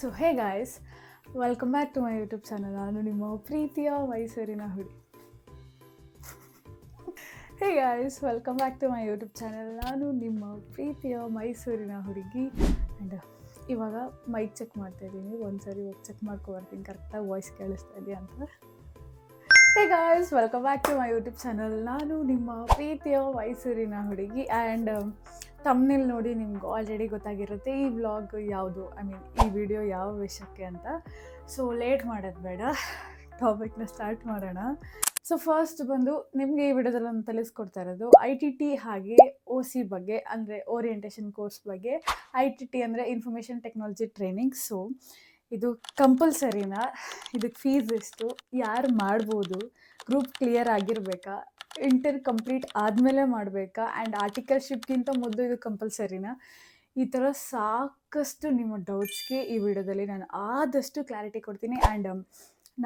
So hey guys, welcome back to my YouTube channel. ನಾನು ನಿಮ್ಮ ಪ್ರೀತಿಯ ಮೈಸೂರಿನ ಹುಡುಗಿ. Hey guys, welcome back to my YouTube channel. ನಾನು ನಿಮ್ಮ ಪ್ರೀತಿಯ ಮೈಸೂರಿನ ಹುಡುಗಿ. ಆ್ಯಂಡ್ ಇವಾಗ ಮೈಕ್ ಚೆಕ್ ಮಾಡ್ತಾಯಿದ್ದೀನಿ. ಒಂದ್ಸರಿ ಹೋಗಿ ಚೆಕ್ ಮಾಡ್ಕೊಬರ್ತೀನಿ ಕರೆಕ್ಟಾಗಿ ವಾಯ್ಸ್ ಕೇಳಿಸ್ತಾ ಇದೆಯಾ ಅಂತ. Hey guys, welcome back to my YouTube channel. ನಾನು ನಿಮ್ಮ ಪ್ರೀತಿಯ ಮೈಸೂರಿನ ಹುಡುಗಿ. ಆ್ಯಂಡ್ ತಮ್ನೇಲ್ ನೋಡಿ ನಿಮ್ಗೆ ಆಲ್ರೆಡಿ ಗೊತ್ತಾಗಿರುತ್ತೆ ಈ ವ್ಲಾಗ್ ಯಾವುದು, ಈ ವಿಡಿಯೋ ಯಾವ ವಿಷಯಕ್ಕೆ ಅಂತ. ಸೊ ಲೇಟ್ ಮಾಡೋದು ಬೇಡ, ಟಾಪಿಕ್ನ ಸ್ಟಾರ್ಟ್ ಮಾಡೋಣ. ಸೊ ಫಸ್ಟ್ ಬಂದು ನಿಮಗೆ ಈ ವಿಡಿಯೋದಲ್ಲಿ ನಾನು ತಿಳಿಸ್ಕೊಡ್ತಾ ಇರೋದು ITT ಹಾಗೆ OC ಬಗ್ಗೆ, ಅಂದರೆ ಓರಿಯೆಂಟೇಷನ್ ಕೋರ್ಸ್ ಬಗ್ಗೆ. ITT ಅಂದರೆ ಇನ್ಫಾರ್ಮೇಷನ್ ಟೆಕ್ನಾಲಜಿ ಟ್ರೈನಿಂಗ್. ಸೊ ಇದು ಕಂಪಲ್ಸರಿನಾ? ಇದಕ್ಕೆ ಫೀಸ್ ಎಷ್ಟು? ಯಾರು ಮಾಡ್ಬೋದು? ಗ್ರೂಪ್ ಕ್ಲಿಯರ್ ಆಗಿರಬೇಕಾ? ಇಂಟರ್ ಕಂಪ್ಲೀಟ್ ಆದಮೇಲೆ ಮಾಡಬೇಕಾ? ಆ್ಯಂಡ್ ಆರ್ಟಿಕಲ್ಶಿಪ್ಗಿಂತ ಮೊದಲು ಇದು ಕಂಪಲ್ಸರಿನಾ? ಈ ಥರ ಸಾಕಷ್ಟು ನಿಮ್ಮ ಡೌಟ್ಸ್ಗೆ ಈ ವಿಡಿಯೋದಲ್ಲಿ ನಾನು ಆದಷ್ಟು ಕ್ಲಾರಿಟಿ ಕೊಡ್ತೀನಿ. ಆ್ಯಂಡ್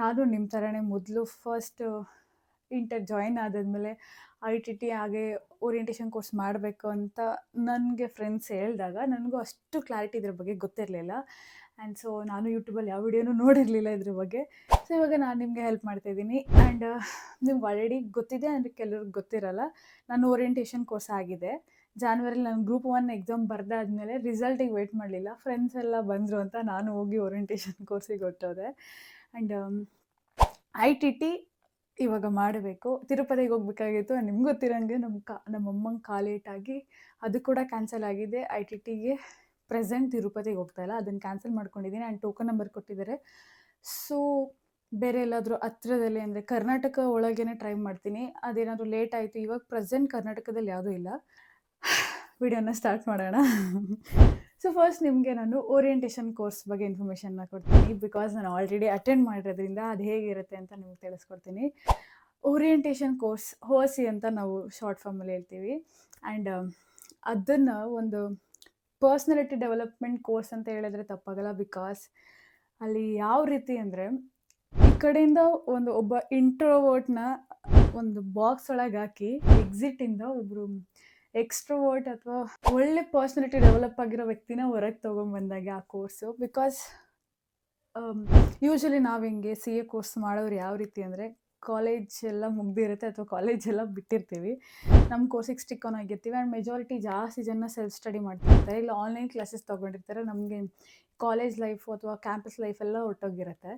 ನಾನು ನಿಮ್ಮ ಥರನೇ ಮೊದಲು ಫಸ್ಟ್ ಇಂಟರ್ ಜಾಯಿನ್ ಆದಾದ್ಮೇಲೆ ITT ಹಾಗೆ ಓರಿಯೆಂಟೇಷನ್ ಕೋರ್ಸ್ ಮಾಡಬೇಕು ಅಂತ ನನಗೆ ಫ್ರೆಂಡ್ಸ್ ಹೇಳಿದಾಗ ನನಗೂ ಅಷ್ಟು ಕ್ಲಾರಿಟಿ ಇದ್ರ ಬಗ್ಗೆ ಗೊತ್ತಿರಲಿಲ್ಲ. ಆ್ಯಂಡ್ ಸೊ ನಾನು ಯೂಟ್ಯೂಬಲ್ಲಿ ಯಾವ ವಿಡಿಯೋನೂ ನೋಡಿರಲಿಲ್ಲ ಇದ್ರ ಬಗ್ಗೆ. ಸೊ ಇವಾಗ ನಾನು ನಿಮಗೆ ಹೆಲ್ಪ್ ಮಾಡ್ತಾಯಿದ್ದೀನಿ. ಆ್ಯಂಡ್ ನಿಮ್ಗೆ ಆಲ್ರೆಡಿ ಗೊತ್ತಿದೆ ಅಂದರೆ ಕೆಲವ್ರಿಗೆ ಗೊತ್ತಿರಲ್ಲ, ನಾನು ಓರಿಯೆಂಟೇಷನ್ ಕೋರ್ಸ್ ಆಗಿದೆ. ಜಾನ್ವರಿಲಿ ನಾನು ಗ್ರೂಪ್ 1 ಎಕ್ಸಾಮ್ ಬರೆದಾದ್ಮೇಲೆ ರಿಸಲ್ಟಿಗೆ ವೆಯ್ಟ್ ಮಾಡಲಿಲ್ಲ, ಫ್ರೆಂಡ್ಸ್ ಎಲ್ಲ ಬಂದರು ಅಂತ ನಾನು ಹೋಗಿ ಓರಿಯೆಂಟೇಷನ್ ಕೋರ್ಸಿಗೆ ಹೊರಟೋದೆ. ಆ್ಯಂಡ್ ITT ಇವಾಗ ಮಾಡಬೇಕು. ತಿರುಪತಿಗೆ ಹೋಗ್ಬೇಕಾಗಿತ್ತು. ನಿಮ್ಗೆ ಗೊತ್ತಿರೋಂಗೆ ನಮ್ಮಮ್ಮಂಗೆ ಕಾಲೇಟಾಗಿ ಅದು ಕೂಡ ಕ್ಯಾನ್ಸಲ್ ಆಗಿದೆ. ITTಗೆ ಪ್ರೆಸೆಂಟ್ ತಿರುಪತಿಗೆ ಹೋಗ್ತಾಯಿಲ್ಲ, ಅದನ್ನು ಕ್ಯಾನ್ಸಲ್ ಮಾಡ್ಕೊಂಡಿದ್ದೀನಿ. ಆ್ಯಂಡ್ ಟೋಕನ್ ನಂಬರ್ ಕೊಟ್ಟಿದ್ದಾರೆ. ಸೊ ಬೇರೆ ಎಲ್ಲಾದರೂ ಹತ್ರದಲ್ಲಿ ಅಂದರೆ ಕರ್ನಾಟಕ ಒಳಗೇ ಟ್ರೈ ಮಾಡ್ತೀನಿ. ಅದೇನಾದರೂ ಲೇಟ್ ಆಯಿತು, ಇವಾಗ ಪ್ರೆಸೆಂಟ್ ಕರ್ನಾಟಕದಲ್ಲಿ ಯಾವುದೂ ಇಲ್ಲ. ವಿಡಿಯೋನ ಸ್ಟಾರ್ಟ್ ಮಾಡೋಣ. ಸೊ ಫಸ್ಟ್ ನಿಮಗೆ ನಾನು ಓರಿಯೆಂಟೇಷನ್ ಕೋರ್ಸ್ ಬಗ್ಗೆ ಇನ್ಫಾರ್ಮೇಷನ್ನ ಕೊಡ್ತೀನಿ, ಬಿಕಾಸ್ ನಾನು ಆಲ್ರೆಡಿ ಅಟೆಂಡ್ ಮಾಡಿರೋದ್ರಿಂದ ಅದು ಹೇಗಿರುತ್ತೆ ಅಂತ ನಿಮ್ಗೆ ತಿಳಿಸ್ಕೊಡ್ತೀನಿ. ಓರಿಯೆಂಟೇಷನ್ ಕೋರ್ಸ್ OC ಅಂತ ನಾವು ಶಾರ್ಟ್ ಫಾರ್ಮಲ್ಲಿ ಹೇಳ್ತೀವಿ. ಆ್ಯಂಡ್ ಅದನ್ನು ಒಂದು ಪರ್ಸ್ನಾಲಿಟಿ ಡೆವಲಪ್ಮೆಂಟ್ ಕೋರ್ಸ್ ಅಂತ ಹೇಳಿದ್ರೆ ತಪ್ಪಾಗಲ್ಲ. ಬಿಕಾಸ್ ಅಲ್ಲಿ ಯಾವ ರೀತಿ ಅಂದರೆ, ಈ ಕಡೆಯಿಂದ ಒಬ್ಬ ಇಂಟ್ರೋವರ್ಟ್ನ ಒಂದು ಬಾಕ್ಸ್ ಒಳಗೆ ಹಾಕಿ ಎಕ್ಸಿಟಿಂದ ಒಬ್ಬರು ಎಕ್ಸ್ಟ್ರೋವರ್ಟ್ ಅಥವಾ ಒಳ್ಳೆ ಪರ್ಸ್ನಾಲಿಟಿ ಡೆವಲಪ್ ಆಗಿರೋ ವ್ಯಕ್ತಿನ ಹೊರಗೆ ತೊಗೊಂಬಂದಾಗೆ ಆ ಕೋರ್ಸು. ಬಿಕಾಸ್ ಯೂಶ್ವಲಿ ನಾವು ಹಿಂಗೆ CA ಕೋರ್ಸ್ ಮಾಡೋರು ಯಾವ ರೀತಿ ಅಂದರೆ, ಕಾಲೇಜ್ ಎಲ್ಲ ಮುಗ್ದಿರುತ್ತೆ ಅಥವಾ ಕಾಲೇಜ್ ಎಲ್ಲ ಬಿಟ್ಟಿರ್ತೀವಿ, ನಮ್ಮ ಕೋರ್ಸಿಗೆ ಸ್ಟಿಕ್ ಆನ್ ಆಗಿರ್ತೀವಿ. ಆ್ಯಂಡ್ ಮೆಜಾರಿಟಿ ಜಾಸ್ತಿ ಜನ ಸೆಲ್ಫ್ ಸ್ಟಡಿ ಮಾಡ್ತಿರ್ತಾರೆ, ಇಲ್ಲ ಆನ್ಲೈನ್ ಕ್ಲಾಸಸ್ ತೊಗೊಂಡಿರ್ತಾರೆ. ನಮಗೆ ಕಾಲೇಜ್ ಲೈಫು ಅಥವಾ ಕ್ಯಾಂಪಸ್ ಲೈಫೆಲ್ಲ ಹೊರಟೋಗಿರುತ್ತೆ.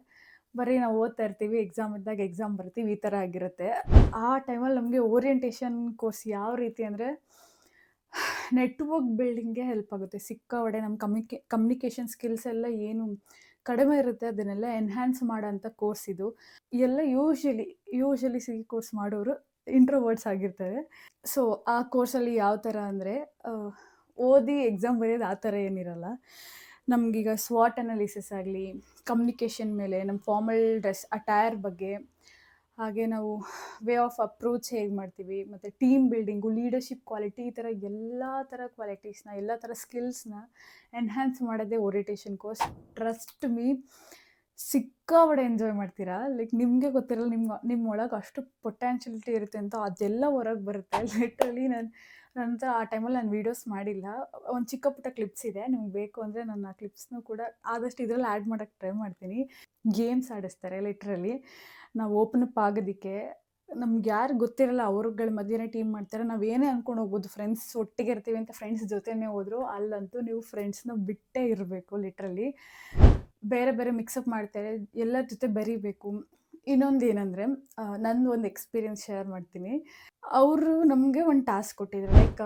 ಬರೀ ನಾವು ಓದ್ತಾ ಇರ್ತೀವಿ, ಎಕ್ಸಾಮ್ ಇದ್ದಾಗ ಎಕ್ಸಾಮ್ ಬರ್ತೀವಿ, ಈ ಥರ ಆಗಿರುತ್ತೆ. ಆ ಟೈಮಲ್ಲಿ ನಮಗೆ ಓರಿಯೆಂಟೇಷನ್ ಕೋರ್ಸ್ ಯಾವ ರೀತಿ ಅಂದರೆ, ನೆಟ್ವರ್ಕ್ ಬಿಲ್ಡಿಂಗ್ಗೆ ಹೆಲ್ಪ್ ಆಗುತ್ತೆ ಸಿಕ್ಕಾಪಟ್ಟೆ. ನಮ್ಮ ಕಮ್ಯುನಿಕೇಷನ್ ಸ್ಕಿಲ್ಸ್ ಎಲ್ಲ ಏನು ಕಡಿಮೆ ಇರುತ್ತೆ ಅದನ್ನೆಲ್ಲ ಎನ್ಹ್ಯಾನ್ಸ್ ಮಾಡೋಂಥ ಕೋರ್ಸ್ ಇದು. ಎಲ್ಲ ಯೂಶ್ವಲಿ CA ಕೋರ್ಸ್ ಮಾಡೋರು ಇಂಟ್ರೋವರ್ಟ್ಸ್ ಆಗಿರ್ತಾರೆ. ಸೊ ಆ ಕೋರ್ಸಲ್ಲಿ ಯಾವ ಥರ ಅಂದರೆ, ಓದಿ ಎಕ್ಸಾಮ್ ಬರೆಯೋದು ಆ ಥರ ಏನಿರಲ್ಲ. ನಮಗೀಗ SWOT ಅನಾಲಿಸಿಸ್ ಆಗಲಿ, ಕಮ್ಯುನಿಕೇಷನ್ ಮೇಲೆ, ನಮ್ಮ ಫಾರ್ಮಲ್ ಡ್ರೆಸ್ ಅಟೈರ್ ಬಗ್ಗೆ, ಹಾಗೆ ನಾವು ವೇ ಆಫ್ ಅಪ್ರೋಚ್ ಹೇಗೆ ಮಾಡ್ತೀವಿ, ಮತ್ತು ಟೀಮ್ ಬಿಲ್ಡಿಂಗು, ಲೀಡರ್ಶಿಪ್ ಕ್ವಾಲಿಟಿ, ಈ ಥರ ಎಲ್ಲ ಥರ ಕ್ವಾಲಿಟೀಸ್ನ, ಎಲ್ಲ ಥರ ಸ್ಕಿಲ್ಸ್ನ ಎನ್ಹ್ಯಾನ್ಸ್ ಮಾಡೋದೇ ಓರಿಯೆಂಟೇಷನ್ ಕೋರ್ಸ್. ಟ್ರಸ್ಟ್ ಮೀ, ಸಿಕ್ಕಾಪಟ್ಟೆ ಎಂಜಾಯ್ ಮಾಡ್ತೀರಾ. ಲೈಕ್ ನಿಮಗೆ ಗೊತ್ತಿರಲ್ಲ ನಿಮ್ಮೊಳಗೆ ಅಷ್ಟು ಪೊಟ್ಯಾನ್ಷಿಯಲಿಟಿ ಇರುತ್ತೆ ಅಂತ, ಅದೆಲ್ಲ ಹೊರಗೆ ಬರುತ್ತೆ. ಲಿಟ್ರಲಿ ನನ್ನ ಆ ಟೈಮಲ್ಲಿ ನಾನು ವೀಡಿಯೋಸ್ ಮಾಡಿಲ್ಲ, ಒಂದು ಚಿಕ್ಕ ಪುಟ್ಟ ಕ್ಲಿಪ್ಸ್ ಇದೆ. ನಿಮ್ಗೆ ಬೇಕು ಅಂದರೆ ನಾನು ಆ ಕ್ಲಿಪ್ಸ್ನೂ ಕೂಡ ಆದಷ್ಟು ಇದರಲ್ಲಿ ಆ್ಯಡ್ ಮಾಡೋಕ್ಕೆ ಟ್ರೈ ಮಾಡ್ತೀನಿ. ಗೇಮ್ಸ್ ಆಡಿಸ್ತಾರೆ ಲಿಟ್ರಲಿ, ನಾವು ಓಪನ್ ಅಪ್ ಆಗೋದಕ್ಕೆ. ನಮ್ಗೆ ಯಾರು ಗೊತ್ತಿರಲ್ಲ ಅವ್ರಗಳ ಮಧ್ಯೆನೇ ಟೀಮ್ ಮಾಡ್ತಾರೆ. ನಾವು ಏನೇ ಅಂದ್ಕೊಂಡು ಹೋಗ್ಬೋದು, ಫ್ರೆಂಡ್ಸ್ ಒಟ್ಟಿಗೆ ಇರ್ತೀವಿ ಅಂತ ಫ್ರೆಂಡ್ಸ್ ಜೊತೆನೇ ಹೋದ್ರು, ಅಲ್ಲಂತೂ ನೀವು ಫ್ರೆಂಡ್ಸ್ನ ಬಿಟ್ಟೇ ಇರಬೇಕು. ಲಿಟ್ರಲಿ ಬೇರೆ ಬೇರೆ ಮಿಕ್ಸಪ್ ಮಾಡ್ತಾರೆ, ಎಲ್ಲರ ಜೊತೆ ಬರೀಬೇಕು. ಇನ್ನೊಂದು ಏನಂದರೆ, ನಂದು ಒಂದು ಎಕ್ಸ್ಪೀರಿಯನ್ಸ್ ಶೇರ್ ಮಾಡ್ತೀನಿ. ಅವರು ನಮಗೆ ಒಂದು ಟಾಸ್ಕ್ ಕೊಟ್ಟಿದ್ರು, ಲೈಕ್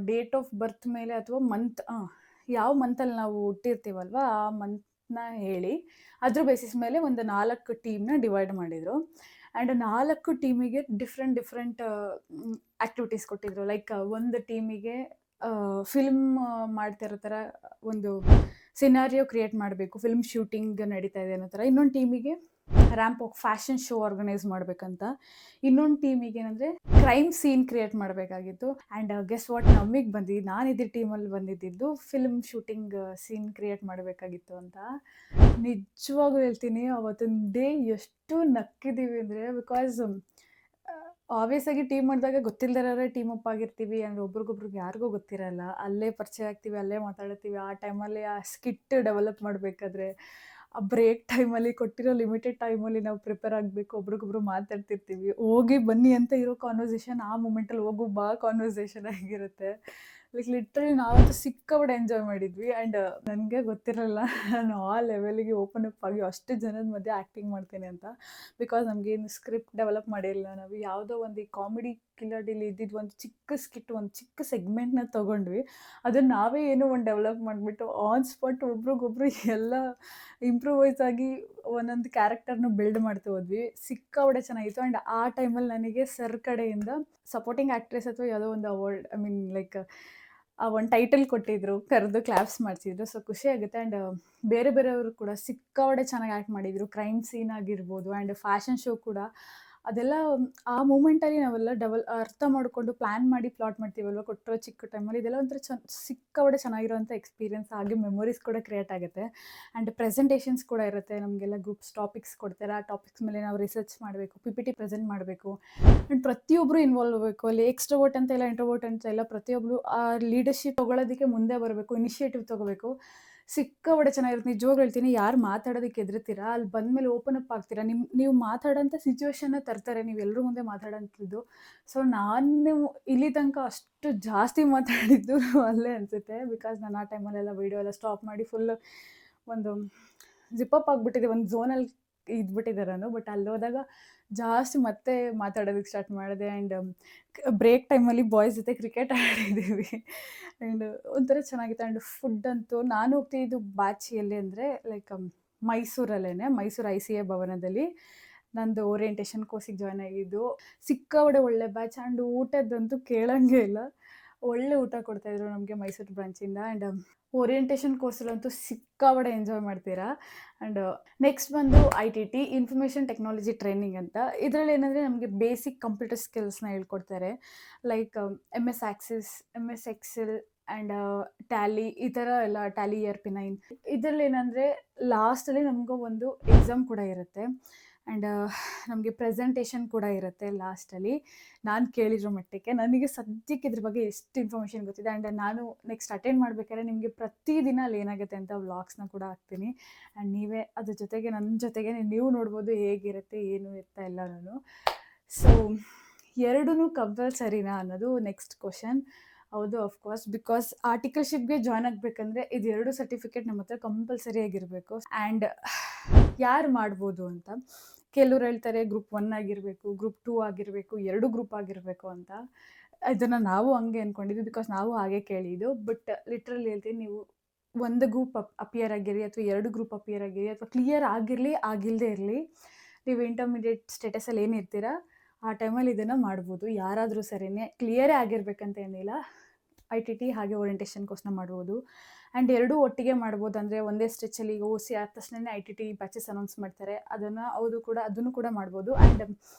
ಡೇಟ್ ಆಫ್ ಬರ್ತ್ ಮೇಲೆ ಅಥವಾ ಮಂತ್, ಯಾವ ಮಂತಲ್ಲಿ ನಾವು ಹುಟ್ಟಿರ್ತೀವಲ್ವ ಆ ಮಂತ್ನ ಹೇಳಿ ಅದ್ರ ಬೇಸಿಸ್ ಮೇಲೆ ಒಂದು 4 ಟೀಮ್ನ ಡಿವೈಡ್ ಮಾಡಿದರು. ಆ್ಯಂಡ್ 4 ಟೀಮಿಗೆ ಡಿಫ್ರೆಂಟ್ ಆ್ಯಕ್ಟಿವಿಟೀಸ್ ಕೊಟ್ಟಿದ್ರು. ಲೈಕ್ ಒಂದು ಟೀಮಿಗೆ ಫಿಲ್ಮ್ ಮಾಡ್ತಿರೋ ಥರ ಒಂದು ಸಿನಾರಿಯೋ ಕ್ರಿಯೇಟ್ ಮಾಡಬೇಕು, ಫಿಲ್ಮ್ ಶೂಟಿಂಗ್ ನಡೀತಾ ಇದೆ ಅನ್ನೋ ಥರ. ಇನ್ನೊಂದು ಟೀಮಿಗೆ ramp of fashion show organise ಮಾಡಬೇಕಂತ. ಇನ್ನೊಂದು ಟೀಮಿಗೆ ಏನಂದರೆ ಕ್ರೈಮ್ ಸೀನ್ ಕ್ರಿಯೇಟ್ ಮಾಡಬೇಕಾಗಿತ್ತು. ಆ್ಯಂಡ್ ಗೆಸ್ ವಾಟ್, ನಮಗೆ ನಾನು ಇದ್ದ ಟೀಮಲ್ಲಿ ಬಂದಿದ್ದು ಫಿಲ್ಮ್ ಶೂಟಿಂಗ್ ಸೀನ್ ಕ್ರಿಯೇಟ್ ಮಾಡಬೇಕಾಗಿತ್ತು ಅಂತ. ನಿಜವಾಗ್ಲೂ ಹೇಳ್ತೀನಿ, ಅವತ್ತೊಂದು ಡೇ ಎಷ್ಟು ನಕ್ಕಿದ್ದೀವಿ ಅಂದರೆ, ಬಿಕಾಸ್ ಆಬ್ವಿಯಸ್ ಆಗಿ ಟೀಮ್ ಮಾಡಿದಾಗ ಗೊತ್ತಿಲ್ದಿರೋರೇ ಟೀಮ್ ಅಪ್ ಆಗಿರ್ತೀವಿ ಆ್ಯಂಡ್ ಒಬ್ರಿಗೊಬ್ರಿಗೆ ಯಾರಿಗೂ ಗೊತ್ತಿರಲ್ಲ. ಅಲ್ಲೇ ಪರಿಚಯ ಆಗ್ತೀವಿ, ಅಲ್ಲೇ ಮಾತಾಡ್ತೀವಿ. ಆ ಟೈಮಲ್ಲಿ ಆ ಸ್ಕಿಟ್ ಡೆವಲಪ್ ಮಾಡಬೇಕಾದ್ರೆ, ಆ ಬ್ರೇಕ್ ಟೈಮಲ್ಲಿ ಕೊಟ್ಟಿರೋ ಲಿಮಿಟೆಡ್ ಟೈಮಲ್ಲಿ ನಾವು ಪ್ರಿಪೇರ್ ಆಗಬೇಕು. ಒಬ್ರಿಗೊಬ್ರು ಮಾತಾಡ್ತಿರ್ತೀವಿ. ಹೋಗಿ ಬನ್ನಿ ಅಂತ ಇರೋ ಕಾನ್ವರ್ಸೇಷನ್ ಆ ಮೊಮೆಂಟಲ್ಲಿ ಹೋಗು ಬಾ ಕಾನ್ವರ್ಸೇಷನ್ ಆಗಿರುತ್ತೆ. ಲೈಕ್ ಲಿಟ್ರಲಿ ನಾವಂತೂ ಸಿಕ್ಕಾಪಟ್ಟೆ ಎಂಜಾಯ್ ಮಾಡಿದ್ವಿ. ಆ್ಯಂಡ್ ನನಗೆ ಗೊತ್ತಿರಲ್ಲ ನಾನು ಆ ಲೆವೆಲಿಗೆ ಓಪನ್ ಅಪ್ ಆಗಿ ಅಷ್ಟು ಜನದ ಮಧ್ಯೆ ಆ್ಯಕ್ಟಿಂಗ್ ಮಾಡ್ತೀನಿ ಅಂತ. ಬಿಕಾಸ್ ನಮಗೇನು ಸ್ಕ್ರಿಪ್ಟ್ ಡೆವಲಪ್ ಮಾಡಿರಲಿಲ್ಲ. ನಾವು ಯಾವುದೋ ಒಂದು ಈ ಕಾಮಿಡಿ ಕಿಲಾಡಿಲಿ ಇದ್ದಿದ್ದು ಒಂದು ಚಿಕ್ಕ ಸ್ಕಿಟ್, ಒಂದು ಚಿಕ್ಕ ಸೆಗ್ಮೆಂಟ್ನ ತೊಗೊಂಡ್ವಿ. ಅದನ್ನು ನಾವೇ ಏನೋ ಒಂದು ಡೆವಲಪ್ ಮಾಡಿಬಿಟ್ಟು ಆನ್ ಸ್ಪಾಟ್ ಒಬ್ರಿಗೊಬ್ರು ಎಲ್ಲ ಇಂಪ್ರೂವೈಸ್ ಆಗಿ ಒಂದೊಂದು ಕ್ಯಾರೆಕ್ಟರ್ನ ಬಿಲ್ಡ್ ಮಾಡ್ತಾ ಹೋದ್ವಿ. ಸಿಕ್ಕಾಪಟ್ಟೆ ಚೆನ್ನಾಗಿತ್ತು. ಆ್ಯಂಡ್ ಆ ಟೈಮಲ್ಲಿ ನನಗೆ ಸರ್ ಕಡೆಯಿಂದ ಸಪೋರ್ಟಿಂಗ್ ಆ್ಯಕ್ಟ್ರೆಸ್ ಅಥವಾ ಯಾವುದೋ ಒಂದು ಅವಾರ್ಡ್, ಐ ಮೀನ್ ಲೈಕ್ ಒಂದು ಟೈಟಲ್ ಕೊಟ್ಟಿದ್ರು, ಕರೆದು ಕ್ಲಾಪ್ಸ್ ಮಾಡಿಸಿದ್ರು. ಸೊ ಖುಷಿ ಆಗುತ್ತೆ. ಆ್ಯಂಡ್ ಬೇರೆ ಬೇರೆಯವರು ಕೂಡ ಸಿಕ್ಕಾಪಟ್ಟೆ ಚೆನ್ನಾಗಿ ಆ್ಯಕ್ಟ್ ಮಾಡಿದರು. ಕ್ರೈಮ್ ಸೀನ್ ಆಗಿರ್ಬೋದು ಆ್ಯಂಡ್ ಫ್ಯಾಷನ್ ಶೋ ಕೂಡ. ಅದೆಲ್ಲ ಆ ಮೂಮೆಂಟಲ್ಲಿ ನಾವೆಲ್ಲ ಅರ್ಥ ಮಾಡಿಕೊಂಡು ಪ್ಲ್ಯಾನ್ ಮಾಡಿ ಪ್ಲಾಟ್ ಮಾಡ್ತೀವಲ್ವ ಕೊಟ್ಟಿರೋ ಚಿಕ್ಕ ಟೈಮಲ್ಲಿ. ಇದೆಲ್ಲ ಒಂಥರ ಸಿಕ್ಕಾಪಟ್ಟೆ ಚೆನ್ನಾಗಿರೋಂಥ ಎಕ್ಸ್ಪೀರಿಯನ್ಸ್. ಹಾಗೆ ಮೆಮೊರೀಸ್ ಕೂಡ ಕ್ರಿಯೇಟ್ ಆಗುತ್ತೆ. ಆ್ಯಂಡ್ ಪ್ರೆಸೆಂಟೇಷನ್ಸ್ ಕೂಡ ಇರುತ್ತೆ. ನಮಗೆಲ್ಲ ಗ್ರೂಪ್ಸ್ ಟಾಪಿಕ್ಸ್ ಕೊಡ್ತಾರೆ. ಆ ಟಾಪಿಕ್ಸ್ ಮೇಲೆ ನಾವು ರಿಸರ್ಚ್ ಮಾಡಬೇಕು, PPT ಪ್ರೆಸೆಂಟ್ ಮಾಡಬೇಕು. ಆ್ಯಂಡ್ ಪ್ರತಿಯೊಬ್ಬರು ಇನ್ವಾಲ್ವ್ ಆಗಬೇಕು. ಅಲ್ಲಿ ಎಕ್ಸ್ಟ್ರೋವರ್ಟ್ ಅಂತ ಇಲ್ಲ, ಇಂಟ್ರೋವರ್ಟ್ ಅಂತ ಇಲ್ಲ, ಪ್ರತಿಯೊಬ್ಬರು ಆ ಲೀಡರ್ಶಿಪ್ ತೊಗೊಳೋದಕ್ಕೆ ಮುಂದೆ ಬರಬೇಕು, ಇನಿಷಿಯೇಟಿವ್ ತೊಗೋಬೇಕು. ಸಿಕ್ಕಾಪಟ್ಟೆ ಚೆನ್ನಾಗಿರುತ್ತೆ. ನಿಜವಾಗ್ಲೂ ಹೇಳ್ತೀನಿ, ಯಾರು ಮಾತಾಡೋದಕ್ಕೆ ಹೆದರ್ತೀರಾ ಅಲ್ಲಿ ಬಂದಮೇಲೆ ಓಪನ್ ಅಪ್ ಆಗ್ತೀರಾ. ನೀವು ಮಾತಾಡೋಂಥ ಸಿಚುವೇಶನ್ನ ತರ್ತಾರೆ, ನೀವು ಎಲ್ಲರ ಮುಂದೆ ಮಾತಾಡೋಂಥದ್ದು. ಸೊ ನಾನು ಇಲ್ಲಿ ತನಕ ಅಷ್ಟು ಜಾಸ್ತಿ ಮಾತಾಡಿದ್ದು ಅಲ್ಲೇ ಅನಿಸುತ್ತೆ. ಬಿಕಾಸ್ ನಾನು ಆ ಟೈಮಲ್ಲೆಲ್ಲ ವೀಡಿಯೋ ಎಲ್ಲ ಸ್ಟಾಪ್ ಮಾಡಿ ಫುಲ್ ಒಂದು ಜಿಪ್ಪಪ್ ಆಗಿಬಿಟ್ಟಿದೆ, ಒಂದು ಝೋನಲ್ಲಿ ಇದ್ಬಿಟ್ಟಿದ್ದೆ ನಾನು. ಬಟ್ ಅಲ್ಲಿ ಹೋದಾಗ ಜಾಸ್ತಿ ಮತ್ತೆ ಮಾತಾಡೋದಕ್ಕೆ ಸ್ಟಾರ್ಟ್ ಮಾಡಿದೆ. ಆ್ಯಂಡ್ ಬ್ರೇಕ್ ಟೈಮಲ್ಲಿ ಬಾಯ್ಸ್ ಜೊತೆ ಕ್ರಿಕೆಟ್ ಆಡಿದ್ದೀವಿ. ಆ್ಯಂಡ್ ಒಂಥರ ಚೆನ್ನಾಗಿತ್ತು. ಆ್ಯಂಡ್ ಫುಡ್ ಅಂತೂ ನಾನು ಹೋಗ್ತಿದ್ದು ಬ್ಯಾಚ್ ಎಲ್ಲಿ ಅಂದರೆ ಲೈಕ್ ಮೈಸೂರಲ್ಲೇ, ಮೈಸೂರು ICA ಭವನದಲ್ಲಿ ನಂದು ಓರಿಯೆಂಟೇಷನ್ ಕೋರ್ಸಿಗೆ ಜಾಯ್ನ್ ಆಗಿದ್ದು. ಸಿಕ್ಕಾಪಟ್ಟೆ ಒಳ್ಳೆ ಬ್ಯಾಚ್. ಆ್ಯಂಡ್ ಊಟದ್ದಂತೂ ಕೇಳೋಂಗೆ ಇಲ್ಲ, ಒಳ್ಳೆ ಊಟ ಕೊಡ್ತಾಯಿದ್ರು ನಮಗೆ ಮೈಸೂರು ಬ್ರಾಂಚಿಂದ. ಆ್ಯಂಡ್ ಓರಿಯೆಂಟೇಷನ್ ಕೋರ್ಸಲ್ಲಂತೂ ಸಿಕ್ಕಾಪಟ್ಟೆ ಎಂಜಾಯ್ ಮಾಡ್ತೀರಾ. ಆ್ಯಂಡ್ ನೆಕ್ಸ್ಟ್ ಬಂದು ITT, ಇನ್ಫಾರ್ಮೇಷನ್ ಟೆಕ್ನಾಲಜಿ ಟ್ರೈನಿಂಗ್ ಅಂತ. ಇದರಲ್ಲಿ ಏನಂದರೆ ನಮಗೆ ಬೇಸಿಕ್ ಕಂಪ್ಯೂಟರ್ ಸ್ಕಿಲ್ಸ್ನ ಹೇಳ್ಕೊಡ್ತಾರೆ. Like MS Access, MS Excel and Tally, ಈ ಥರ ಎಲ್ಲ. Tally ERP9. ಇದರಲ್ಲಿ ಏನಂದರೆ ಲಾಸ್ಟಲ್ಲಿ ನಮಗೂ ಒಂದು ಎಕ್ಸಾಮ್ ಕೂಡ ಇರುತ್ತೆ. ಆ್ಯಂಡ್ ನಮಗೆ ಪ್ರೆಸೆಂಟೇಷನ್ ಕೂಡ ಇರುತ್ತೆ ಲಾಸ್ಟಲ್ಲಿ. ನಾನು ಕೇಳಿರೋ ಮಟ್ಟಕ್ಕೆ ನನಗೆ ಸದ್ಯಕ್ಕೆ ಇದ್ರ ಬಗ್ಗೆ ಎಷ್ಟು ಇನ್ಫಾರ್ಮೇಷನ್ ಗೊತ್ತಿದೆ. ಆ್ಯಂಡ್ ನಾನು ನೆಕ್ಸ್ಟ್ ಅಟೆಂಡ್ ಮಾಡಬೇಕಾದ್ರೆ ನಿಮಗೆ ಪ್ರತಿದಿನ ಅಲ್ಲಿ ಏನಾಗುತ್ತೆ ಅಂತ ವ್ಲಾಗ್ಸ್ನ ಕೂಡ ಹಾಕ್ತೀನಿ. ಆ್ಯಂಡ್ ನೀವೇ ಅದ್ರ ಜೊತೆಗೆ ನನ್ನ ಜೊತೆಗೆ ನೀವು ನೋಡ್ಬೋದು ಹೇಗಿರುತ್ತೆ ಏನು ಎತ್ತ ಎಲ್ಲನೂ. ಸೊ ಎರಡೂ ಕಂಪಲ್ಸರಿನಾ ಅನ್ನೋದು ನೆಕ್ಸ್ಟ್ ಕ್ವಶನ್. ಹೌದು, ಅಫ್ಕೋರ್ಸ್. ಬಿಕಾಸ್ ಆರ್ಟಿಕಲ್ಶಿಪ್ಗೆ ಜಾಯ್ನ್ ಆಗಬೇಕಂದ್ರೆ ಇದು 2 ಸರ್ಟಿಫಿಕೇಟ್ ನಮ್ಮ ಹತ್ರ ಕಂಪಲ್ಸರಿ ಆಗಿರಬೇಕು. ಆ್ಯಂಡ್ ಯಾರು ಮಾಡ್ಬೋದು ಅಂತ ಕೆಲವ್ರು ಹೇಳ್ತಾರೆ ಗ್ರೂಪ್ 1 ಆಗಿರಬೇಕು, ಗ್ರೂಪ್ 2 ಆಗಿರಬೇಕು, 2 ಗ್ರೂಪ್ ಆಗಿರಬೇಕು ಅಂತ. ಇದನ್ನು ನಾವು ಹಂಗೆ ಅಂದ್ಕೊಂಡಿದ್ವಿ, ಬಿಕಾಸ್ ನಾವು ಹಾಗೆ ಕೇಳಿದ್ದು. ಬಟ್ ಲಿಟ್ರಲಿ ಹೇಳ್ತೀನಿ, ನೀವು ಒಂದು ಗ್ರೂಪ್ ಅಪಿಯರ್ ಆಗಿರಿ ಅಥವಾ 2 ಗ್ರೂಪ್ ಅಪಿಯರ್ ಆಗಿರಿ ಅಥವಾ ಕ್ಲಿಯರ್ ಆಗಿರಲಿ ಆಗಿಲ್ಲದೆ ಇರಲಿ, ನೀವು ಇಂಟರ್ಮೀಡಿಯೇಟ್ ಸ್ಟೇಟಸಲ್ಲಿ ಏನಿರ್ತೀರಾ ಆ ಟೈಮಲ್ಲಿ ಇದನ್ನು ಮಾಡ್ಬೋದು. ಯಾರಾದರೂ ಸರಿಯೇ, ಕ್ಲಿಯರೇ ಆಗಿರ್ಬೇಕಂತ ಏನಿಲ್ಲ. ITT ಹಾಗೆ ಓರಿಯೆಂಟೇಷನ್ ಕೋರ್ಸ್ನ ಮಾಡ್ಬೋದು. ಆ್ಯಂಡ್ ಎರಡೂ ಒಟ್ಟಿಗೆ ಮಾಡ್ಬೋದು. ಅಂದರೆ ಒಂದೇ ಸ್ಟ್ರೆಚಲ್ಲಿ ಈಗ OC ಆದ ತಕ್ಷಣವೇ ITT ಬ್ಯಾಚಸ್ ಅನೌನ್ಸ್ ಮಾಡ್ತಾರೆ, ಅದನ್ನು ಕೂಡ ಮಾಡ್ಬೋದು. ಆ್ಯಂಡ್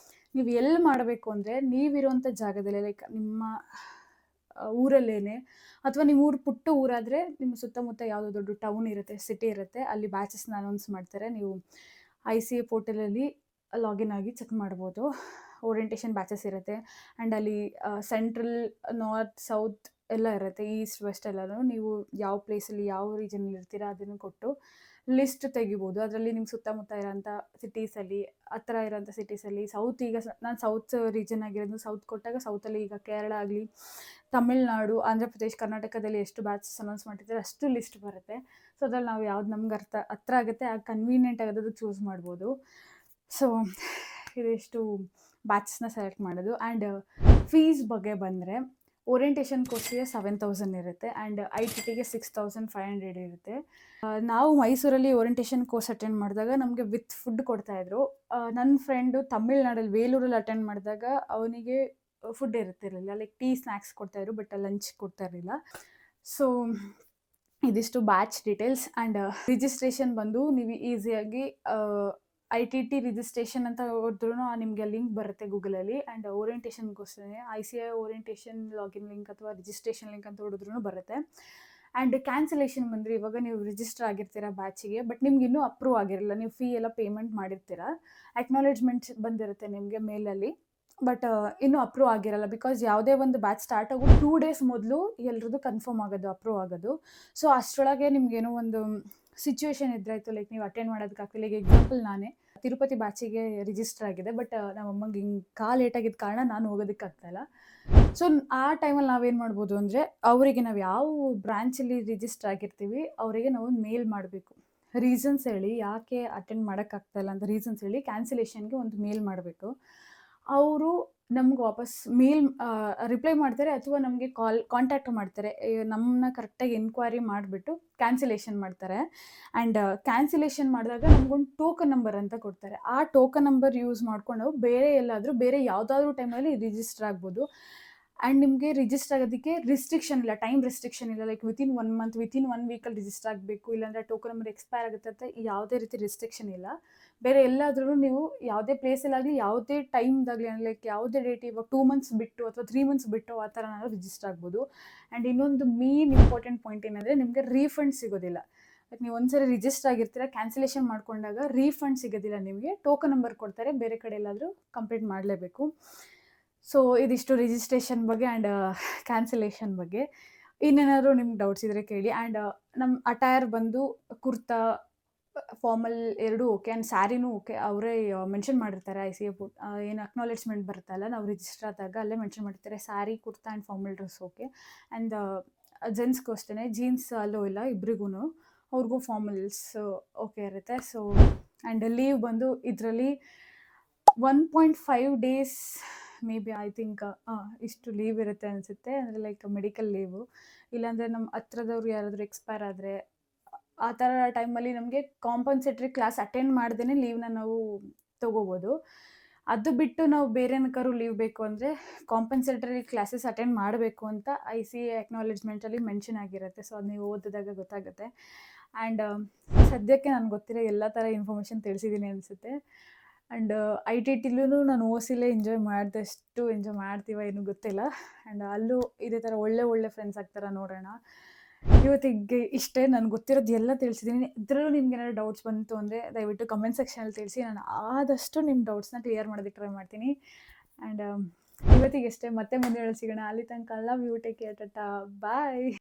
ನೀವು ಎಲ್ಲಿ ಮಾಡಬೇಕು ಅಂದರೆ ನೀವಿರುವಂಥ ಜಾಗದಲ್ಲೇ, ಲೈಕ್ ನಿಮ್ಮ ಊರಲ್ಲೇ, ಅಥವಾ ನಿಮ್ಮ ಊರು ಪುಟ್ಟ ಊರಾದರೆ ನಿಮ್ಮ ಸುತ್ತಮುತ್ತ ಯಾವುದೋ ದೊಡ್ಡ ಟೌನ್ ಇರುತ್ತೆ, ಸಿಟಿ ಇರುತ್ತೆ, ಅಲ್ಲಿ ಬ್ಯಾಚಸ್ನ ಅನೌನ್ಸ್ ಮಾಡ್ತಾರೆ. ನೀವು ICA ಪೋರ್ಟಲಲ್ಲಿ ಲಾಗಿನ್ ಆಗಿ ಚೆಕ್ ಮಾಡ್ಬೋದು. ಓರಿಯೆಂಟೇಷನ್ ಬ್ಯಾಚಸ್ ಇರುತ್ತೆ. ಆ್ಯಂಡ್ ಅಲ್ಲಿ ಸೆಂಟ್ರಲ್, ನಾರ್ತ್, ಸೌತ್ ಎಲ್ಲ ಇರುತ್ತೆ, ಈಸ್ಟ್, ವೆಸ್ಟ್ ಎಲ್ಲನೂ. ನೀವು ಯಾವ ಪ್ಲೇಸಲ್ಲಿ ಯಾವ ರೀಜನಲ್ಲಿ ಇರ್ತೀರಾ ಅದನ್ನು ಕೊಟ್ಟು ಲಿಸ್ಟ್ ತೆಗಿಬೋದು. ಅದರಲ್ಲಿ ನಿಮ್ಮ ಸುತ್ತಮುತ್ತ ಇರೋಂಥ ಸಿಟೀಸಲ್ಲಿ, ಹತ್ರ ಇರೋಂಥ ಸಿಟೀಸಲ್ಲಿ, ಸೌತ್, ಈಗ ನಾನು ಸೌತ್ ರೀಜನ್ ಆಗಿರೋದು, ಸೌತ್ ಕೊಟ್ಟಾಗ ಸೌತಲ್ಲಿ ಈಗ ಕೇರಳ ಆಗಲಿ, ತಮಿಳ್ನಾಡು, ಆಂಧ್ರ ಪ್ರದೇಶ್, ಕರ್ನಾಟಕದಲ್ಲಿ ಎಷ್ಟು ಬ್ಯಾಚಸ್ ಅನೌನ್ಸ್ ಮಾಡಿರ್ತಾರೆ ಅಷ್ಟು ಲಿಸ್ಟ್ ಬರುತ್ತೆ. ಸೊ ಅದ್ರಲ್ಲಿ ನಾವು ಯಾವ್ದು ನಮ್ಗೆ ಹತ್ರ ಆಗುತ್ತೆ, ಆ ಕನ್ವೀನಿಯೆಂಟ್ ಆಗೋದು ಚೂಸ್ ಮಾಡ್ಬೋದು. ಸೊ ಇದಿಷ್ಟು ಬ್ಯಾಚಸ್ನ ಸೆಲೆಕ್ಟ್ ಮಾಡೋದು. ಆ್ಯಂಡ್ ಫೀಸ್ ಬಗ್ಗೆ ಬಂದರೆ ಓರಿಯೆಂಟೇಷನ್ ಕೋರ್ಸ್ಗೆ 7,000 ಇರುತ್ತೆ. ಆ್ಯಂಡ್ ITTಗೆ 6,500 ಇರುತ್ತೆ. ನಾವು ಮೈಸೂರಲ್ಲಿ ಓರಿಯೆಂಟೇಷನ್ ಕೋರ್ಸ್ ಅಟೆಂಡ್ ಮಾಡಿದಾಗ ನಮಗೆ ವಿತ್ ಫುಡ್ ಕೊಡ್ತಾಯಿದ್ರು. ನನ್ನ ಫ್ರೆಂಡು ತಮಿಳ್ನಾಡಲ್ಲಿ ವೇಲೂರಲ್ಲಿ ಅಟೆಂಡ್ ಮಾಡಿದಾಗ ಅವನಿಗೆ ಫುಡ್ ಇರ್ತಿರಲಿಲ್ಲ, ಲೈಕ್ ಟೀ, ಸ್ನ್ಯಾಕ್ಸ್ ಕೊಡ್ತಾಯಿದ್ರು, ಬಟ್ ಲಂಚ್ ಕೊಡ್ತಾ ಇರಲಿಲ್ಲ. ಸೊ ಇದಿಷ್ಟು ಬ್ಯಾಚ್ ಡೀಟೇಲ್ಸ್. ಆ್ಯಂಡ್ ರಿಜಿಸ್ಟ್ರೇಷನ್ ಬಂದು ನೀವು ಈಸಿಯಾಗಿ ITT ರಿಜಿಸ್ಟ್ರೇಷನ್ ಅಂತ ಹೊಡೆದ್ರೂ ನಿಮಗೆ ಲಿಂಕ್ ಬರುತ್ತೆ ಗೂಗಲಲ್ಲಿ. ಆ್ಯಂಡ್ ಓರಿಯೆಂಟೇಷನ್ಗೋಸ್ಕರ ICA ಓರಿಯೆಂಟೇಷನ್ ಲಾಗಿನ್ ಲಿಂಕ್ ಅಥವಾ ರಿಜಿಸ್ಟ್ರೇಷನ್ ಲಿಂಕ್ ಅಂತ ಹೊಡೆದ್ರೂ ಬರುತ್ತೆ. ಆ್ಯಂಡ್ ಕ್ಯಾನ್ಸಲೇಷನ್ ಬಂದರೆ ಇವಾಗ ನೀವು ರಿಜಿಸ್ಟರ್ ಆಗಿರ್ತೀರ ಬ್ಯಾಚಿಗೆ, ಬಟ್ ನಿಮ್ಗೆ ಇನ್ನೂ ಅಪ್ರೂವ್ ಆಗಿರಲ್ಲ, ನೀವು ಫೀ ಎಲ್ಲ ಪೇಮೆಂಟ್ ಮಾಡಿರ್ತೀರ, ಅಕ್ನಾಲೇಜ್ಮೆಂಟ್ ಬಂದಿರುತ್ತೆ ನಿಮಗೆ ಮೇಲಲ್ಲಿ. ಬಟ್ ಇನ್ನೂ ಅಪ್ರೂವ್ ಆಗಿರಲ್ಲ. ಬಿಕಾಸ್ ಯಾವುದೇ ಒಂದು ಬ್ಯಾಚ್ ಸ್ಟಾರ್ಟ್ ಆಗೋ 2 ಡೇಸ್ ಮೊದಲು ಎಲ್ರದ್ದು ಕನ್ಫರ್ಮ್ ಆಗೋದು, ಅಪ್ರೂವ್ ಆಗೋದು. ಸೊ ಅಷ್ಟರೊಳಗೆ ನಿಮ್ಗೇನೋ ಒಂದು ಸಿಚುವೇಶನ್ ಇದ್ರಾಯ್ತು, ಲೈಕ್ ನೀವು ಅಟೆಂಡ್ ಮಾಡೋದಕ್ಕಾಗ್ತಿಲ್ಲ. ಈಗ ಎಕ್ಸಾಂಪಲ್ ನಾನೇ ತಿರುಪತಿ ಬ್ಯಾಚಿಗೆ ರಿಜಿಸ್ಟರ್ ಆಗಿದೆ. ಬಟ್ ನಮ್ಮ ಅಮ್ಮಂಗೆ ಹಿಂಗೆ ಕಾಲು ಏಟಾಗಿದ್ದ ಕಾರಣ ನಾನು ಹೋಗೋದಕ್ಕಾಗ್ತಾಯಿಲ್ಲ. ಸೊ ಆ ಟೈಮಲ್ಲಿ ನಾವೇನು ಮಾಡ್ಬೋದು ಅಂದರೆ, ಅವರಿಗೆ ನಾವು ಯಾವ ಬ್ರಾಂಚಲ್ಲಿ ರಿಜಿಸ್ಟರ್ ಆಗಿರ್ತೀವಿ ಅವರಿಗೆ ನಾವು ಒಂದು ಮೇಲ್ ಮಾಡಬೇಕು. ರೀಸನ್ಸ್ ಹೇಳಿ ಯಾಕೆ ಅಟೆಂಡ್ ಮಾಡೋಕ್ಕಾಗ್ತಾಯಿಲ್ಲ ಅಂತ ರೀಸನ್ಸ್ ಹೇಳಿ ಕ್ಯಾನ್ಸಲೇಷನ್ಗೆ ಒಂದು ಮೇಲ್ ಮಾಡಬೇಕು. ಅವರು ನಮ್ಗೆ ವಾಪಸ್ ಮೇಲ್ ರಿಪ್ಲೈ ಮಾಡ್ತಾರೆ ಅಥವಾ ನಮಗೆ ಕಾಂಟ್ಯಾಕ್ಟ್ ಮಾಡ್ತಾರೆ. ನಮ್ಮನ್ನ ಕರೆಕ್ಟಾಗಿ ಎನ್ಕ್ವೈರಿ ಮಾಡಿಬಿಟ್ಟು ಕ್ಯಾನ್ಸಲೇಷನ್ ಮಾಡ್ತಾರೆ. ಆ್ಯಂಡ್ ಕ್ಯಾನ್ಸಲೇಷನ್ ಮಾಡಿದಾಗ ನಮಗೊಂದು ಟೋಕನ್ ನಂಬರ್ ಅಂತ ಕೊಡ್ತಾರೆ. ಆ ಟೋಕನ್ ನಂಬರ್ ಯೂಸ್ ಮಾಡ್ಕೊಂಡು ನಾವು ಬೇರೆ ಎಲ್ಲಾದರೂ ಬೇರೆ ಯಾವುದಾದ್ರೂ ಟೈಮಲ್ಲಿ ರಿಜಿಸ್ಟರ್ ಆಗ್ಬೋದು. ಆ್ಯಂಡ್ ನಿಮಗೆ ರಿಜಿಸ್ಟರ್ ಆಗೋದಕ್ಕೆ ರಿಸ್ಟ್ರಿಕ್ಷನ್ ಇಲ್ಲ, ಟೈಮ್ ರಿಸ್ಟ್ರಿಕ್ಷನ್ ಇಲ್ಲ. ಲೈಕ್ ವಿತಿನ್ 1 ಮಂತ್, ವಿತಿನ್ 1 ವೀಕಲ್ಲಿ ರಿಜಿಸ್ಟರ್ ಆಗಬೇಕು, ಇಲ್ಲಾಂದರೆ ಟೋಕನ್ ನಂಬರ್ ಎಕ್ಸ್ಪೈರ್ ಆಗುತ್ತೆ ಅಂತ ಯಾವುದೇ ರೀತಿ ರಿಸ್ಟ್ರಿಕ್ಷನ್ ಇಲ್ಲ. ಬೇರೆ ಎಲ್ಲಾದ್ರೂ ನೀವು ಯಾವುದೇ ಪ್ಲೇಸಲ್ಲಾಗಲಿ ಯಾವುದೇ ಟೈಮ್ದಾಗಲಿ, ಲೈಕ್ ಯಾವುದೇ ಡೇಟ್, ಇವಾಗ 2 ಮಂತ್ಸ್ ಬಿಟ್ಟು ಅಥವಾ 3 ಮಂತ್ಸ್ ಬಿಟ್ಟು ಆ ಥರ ನಾವು ರಿಜಿಸ್ಟರ್ ಆಗ್ಬೋದು. ಆ್ಯಂಡ್ ಇನ್ನೊಂದು ಮೇನ್ ಇಂಪಾರ್ಟೆಂಟ್ ಪಾಯಿಂಟ್ ಏನಂದರೆ, ನಿಮಗೆ ರೀಫಂಡ್ ಸಿಗೋದಿಲ್ಲ. ಲೈಕ್ ನೀವು ಒಂದ್ಸರಿ ರಿಜಿಸ್ಟರ್ ಆಗಿರ್ತೀರ, ಕ್ಯಾನ್ಸಲೇಷನ್ ಮಾಡ್ಕೊಂಡಾಗ ರೀಫಂಡ್ ಸಿಗೋದಿಲ್ಲ ನಿಮಗೆ. ಟೋಕನ್ ನಂಬರ್ ಕೊಡ್ತಾರೆ, ಬೇರೆ ಕಡೆ ಎಲ್ಲಾದರೂ ಕಂಪ್ಲೀಟ್ ಮಾಡಲೇಬೇಕು. ಸೊ ಇದಿಷ್ಟು ರಿಜಿಸ್ಟ್ರೇಷನ್ ಬಗ್ಗೆ ಆ್ಯಂಡ್ ಕ್ಯಾನ್ಸಲೇಷನ್ ಬಗ್ಗೆ. ಇನ್ನೇನಾದರೂ ನಿಮ್ಗೆ ಡೌಟ್ಸ್ ಇದ್ದರೆ ಕೇಳಿ. ಆ್ಯಂಡ್ ನಮ್ಮ ಅಟೈರ್ ಬಂದು ಕುರ್ತಾ, ಫಾರ್ಮಲ್ ಎರಡೂ ಓಕೆ. ಆ್ಯಂಡ್ ಸ್ಯಾರಿನೂ ಓಕೆ. ಅವರೇ ಮೆನ್ಷನ್ ಮಾಡಿರ್ತಾರೆ ICA ಏನು ಅಕ್ನಾಲೆಜ್ಮೆಂಟ್ ಬರುತ್ತಲ್ಲ ನಾವು ರಿಜಿಸ್ಟರ್ ಆದಾಗ, ಅಲ್ಲೇ ಮೆನ್ಷನ್ ಮಾಡಿರ್ತಾರೆ sari, kurta and formal dress okay. And ಜೆಂಟ್ಸ್ಗೂ ಅಷ್ಟೇ, ಜೀನ್ಸ್ ಅಲ್ಲೂ ಇಲ್ಲ ಇಬ್ರಿಗೂ, ಅವ್ರಿಗೂ ಫಾರ್ಮಲ್ಸ್ ಓಕೆ ಇರುತ್ತೆ. ಸೊ ಆ್ಯಂಡ್ ಲೀವ್ ಬಂದು ಇದರಲ್ಲಿ 1.5 days maybe I think ಇಷ್ಟು ಲೀವ್ ಇರುತ್ತೆ ಅನಿಸುತ್ತೆ. ಅಂದರೆ ಲೈಕ್ ಮೆಡಿಕಲ್ ಲೀವು, ಇಲ್ಲಾಂದರೆ ನಮ್ಮ ಹತ್ರದವ್ರು ಯಾರಾದರೂ ಎಕ್ಸ್ಪೈರ್ ಆದರೆ ಆ ಥರ ಟೈಮಲ್ಲಿ ನಮಗೆ ಕಾಂಪನ್ಸೇಟ್ರಿ ಕ್ಲಾಸ್ ಅಟೆಂಡ್ ಮಾಡ್ದೇ ಲೀವ್ನ ನಾವು ತೊಗೋಬೋದು. ಅದು ಬಿಟ್ಟು ನಾವು ಬೇರೆ ಏನಕ್ಕಾದ್ರೂ ಲೀವ್ ಬೇಕು ಅಂದರೆ ಕಾಂಪನ್ಸೇಟರಿ ಕ್ಲಾಸಸ್ ಅಟೆಂಡ್ ಮಾಡಬೇಕು ಅಂತ ICA ಅಕ್ನಾಲೆಜ್ಮೆಂಟಲ್ಲಿ ಮೆನ್ಷನ್ ಆಗಿರುತ್ತೆ. ಸೊ ಅದು ನೀವು ಓದಿದಾಗ ಗೊತ್ತಾಗುತ್ತೆ. ಆ್ಯಂಡ್ ಸದ್ಯಕ್ಕೆ ನನಗೆ ಗೊತ್ತಿರೋ ಎಲ್ಲ ಥರ ಇನ್ಫಾರ್ಮೇಷನ್ ತಿಳಿಸಿದ್ದೀನಿ ಅನಿಸುತ್ತೆ. ಆ್ಯಂಡ್ ITTಲೂ ನಾನು OCಲೇ ಎಂಜಾಯ್ ಮಾಡಿದಷ್ಟು ಎಂಜಾಯ್ ಮಾಡ್ತೀವ ಏನೂ ಗೊತ್ತಿಲ್ಲ. ಆ್ಯಂಡ್ ಅಲ್ಲೂ ಇದೇ ಥರ ಒಳ್ಳೆ ಫ್ರೆಂಡ್ಸ್ ಆಗ್ತಾರ ನೋಡೋಣ. ಇವತ್ತಿಗೆ ಇಷ್ಟೇ, ನನಗೆ ಗೊತ್ತಿರೋದು ಎಲ್ಲ ತಿಳಿಸಿದ್ದೀನಿ. ಇದರಲ್ಲೂ ನಿಮ್ಗೆ ಏನಾದ್ರು ಡೌಟ್ಸ್ ಬಂತು ಅಂದರೆ ದಯವಿಟ್ಟು ಕಮೆಂಟ್ ಸೆಕ್ಷನಲ್ಲಿ ತಿಳಿಸಿ. ನಾನು ಆದಷ್ಟು ನಿಮ್ಮ ಡೌಟ್ಸ್ನ ಕ್ಲಿಯರ್ ಮಾಡೋದಕ್ಕೆ ಟ್ರೈ ಮಾಡ್ತೀನಿ. ಆ್ಯಂಡ್ ಇವತ್ತಿಗೆ ಅಷ್ಟೇ, ಮತ್ತೆ ಮುಂದೆ ಸಿಗೋಣ. ಅಲ್ಲಿ ತನಕ love you, take care, tata, bye.